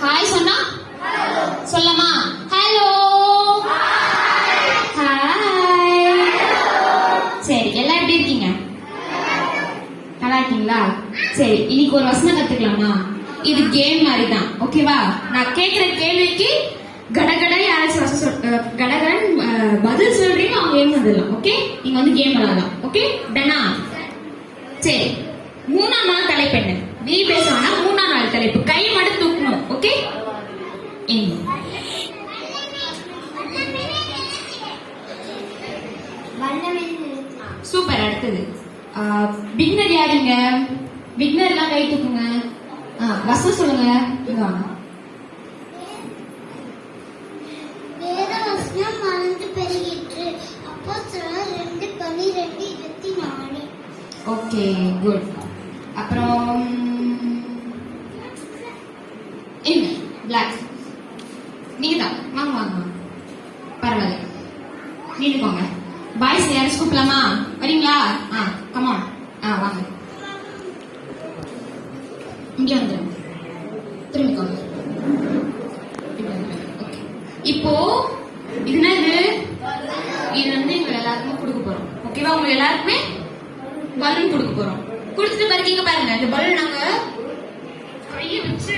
Hi சொன்னா சொல்லமா? Hello. Hi. சரி, எல்லாம் எப்படி இருக்கீங்க? நல்லா இருக்கீங்களா? சரி, இன்னைக்கு ஒரு வசனம் கத்துக்கலாமா? இது கேம் மாதிரி தான், ஓகேவா? நான் கேட்கிற கேள்விக்கு கடகட யாராச்சும் கடகடன் பதில் சொல்றீங்க, அவங்க கேம் வந்துடலாம். ஓகே, நீங்க வந்து கேம் விளையாடலாம். ஓகே, டனா? சரி, 3ஆம் நாள் தலைப்பு என்ன? நீ பேசுவானா 3ஆம் நாள் தலைப்பு கை மட்டும் தூக்கணும். Okay, super. அடுத்தது பிக்னர் யாருங்க? பிக்னர்லாம் கை தூக்குங்க. வசனம் சொல்லுங்க. வேதவசனம் வளர்ந்து பெருகிற்று. அப்போஸ்தலர் 2:12-24. Okay, good. அப்புறம் பிளாக் நீங்க தான். வாங்க வாங்க, பரவாயில்ல, நின்னுக்கோங்க. பாய்ஸ் யாரும் கூப்பிடலாமா? வரீங்களா? கமான். வாங்க, இங்க வந்துடும். திரும்பிக்கோங்க. இப்போ இது என்னது? இது வந்து எங்க எல்லாருக்குமே கொடுக்க போறோம். ஓகேவா? உங்க எல்லாருக்குமே பலூன் கொடுக்க போறோம். கொடுத்துட்டு பாருங்க, பாருங்க, இந்த பலூன் நாங்க கையை வச்சு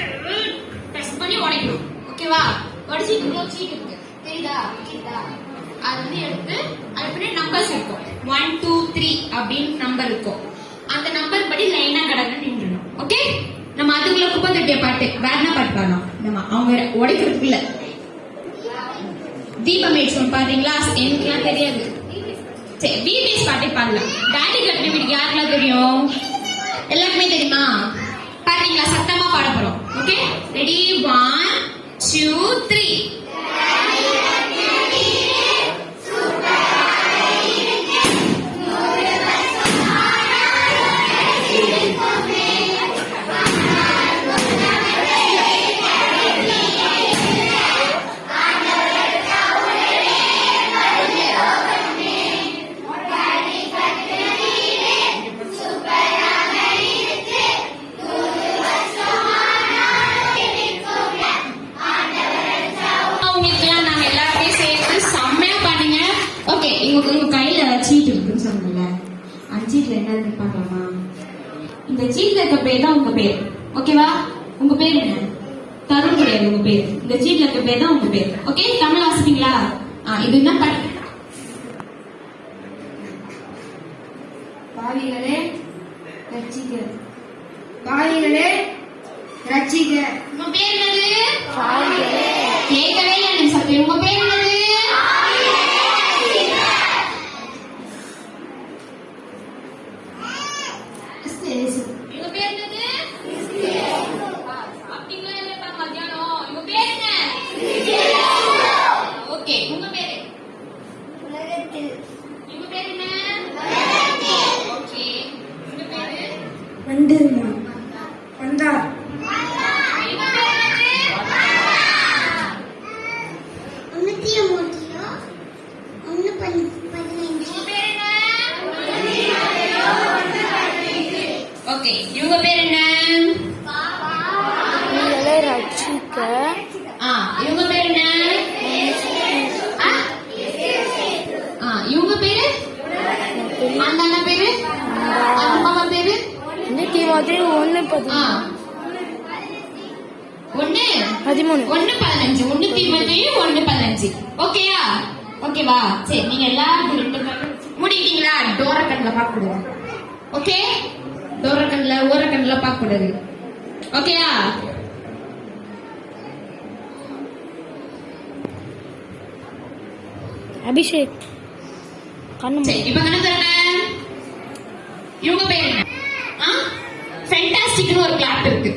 பிரஸ் பண்ணி உடைக்கணும். ஓகேவா? உடைச்சு இவ்வளோ சீட் இருக்கு, தெரியுதா? அது வந்து எடுத்து அது பின்னாடி நம்பர்ஸ் இருக்கும். 1 2 3 அப்படின்னு நம்பர் இருக்கும். அந்த நம்பர் படி லைனா கடந்து நின்றுணும். ஓகே, நம்ம அதுக்குள்ள குப்பை தட்டிய பாட்டு வேற என்ன பாட்டு பாடலாம்? நம்ம அவங்க உடைக்கிறதுக்கு இல்ல. தீபமேட் சொன்ன பாத்தீங்களா? எனக்குலாம் தெரியாது. சரி, பிபிஎஸ் பாட்டை பாடலாம். டாடி கட்டின வீட்டுக்கு யாருக்கெல்லாம் தெரியும்? எல்லாருக்குமே தெரியுமா? பாத்தீங்களா? சத்தமா பாட போறோம். Okay, ready? 1 2 3. உங்க கையில சீட் இருக்குன்னு சொன்னீங்கல்ல, அந்த சீட்ல என்ன இருக்கு பாக்கலாமா? இந்த சீட்ல இருக்க பேர் தான் உங்க பேர். ஓகேவா? உங்க பேர் என்ன? தருண் கிடையாது உங்க பேர். இந்த சீட்ல இருக்க பேர் தான் உங்க பேர். ஓகே, தமிழ் வாசிப்பீங்களா? இது என்ன பாட்டு? பாவிகளே ரட்சிக்க, பாவிகளே ரட்சிக்க. உங்க பேர் என்னது? கேட்கவே இல்லை சத்தியம். உங்க பேர் என்னது? இவங்க பேர் என்னது? சாப்பிட்டீங்களா இல்லையா மத்தியானம்? இவங்க பேர் என்ன? ஓகே, உங்க பேரு? இவங்க பேர் என்ன? ஓகே, உங்க பேரு? வந்தா வந்தா. இவங்க பேர் என்னது? ஓகே, இவங்க பேர் என்ன? ரட்சிக்க. இவங்க பேர் என்ன? இவங்க பேரு? அந்த அண்ணா பேரு? அந்த மாமா பேரு? தீமோத்தேயு 1:13. 1 தீமோத்தேயு 1:15. ஓகேயா? ஓகேவா? சரி, நீங்க எல்லாரும் 2 பேரும் முடிட்டீங்களா? டோரக்கண்ல பார்க்க கூடாது. ஓகே, டோரக்கண்ல ஓரக்கண்ல பார்க்க கூடாது. ஓகேயா? அபிஷேக் கண்ணு. இப்ப கண்ணு தரங்க. இவங்க பேர் என்ன? ஃபென்டாஸ்டிக்னு ஒரு கிளாப் இருக்கு.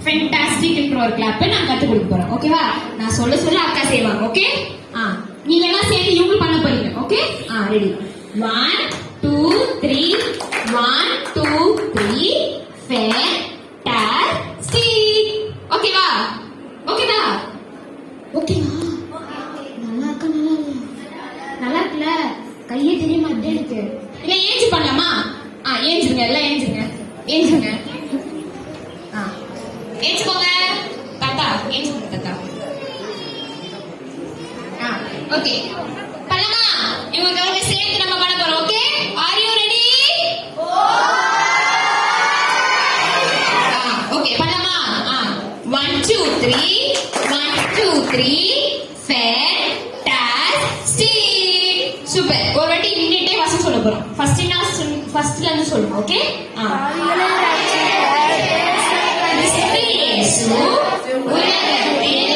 ஃபென்டாஸ்டிக்ன்ற ஒரு கிளாப் நான் கத்து கொடுக்க போறேன். ஓகேவா? நான் சொல்ல அக்கா செய்வாங்க. ஓகே, நீங்க எல்லாம் சேர்ந்து இவங்க பண்ண போறீங்க. Okay, ready? 1 2 3. 1 2 3. ஃபென்டாஸ்டிக். ஓகேவா? ஓகேவா? ஓகேவா? நல்லா இருக்கா? நல்லா இருக்குல்ல? கையே தெரிய மாட்டேனுக்கு. இல்ல ஏஞ்சி பண்ணலாமா? ஏஞ்சுங்க, எல்லாம் ஏஞ்சுங்க. ஏஞ்சுக்கோங்க. தாத்தா ஓகே பண்ணலாமா? இவங்களுக்காக சேர்த்து நம்ம பண்ண போறோம். Okay, are you ready? Okay பண்ணலாமா? 1 2 3 1 2 3 fantastic. சூப்பர். ஒரு வாட்டி நின்னுட்டே வசனம் சொல்ல போறோம். ஃபர்ஸ்ட்ல இருந்து சொல்லுங்க. ஓகே? கிறிஸ்து இயேசு உலகத்தில்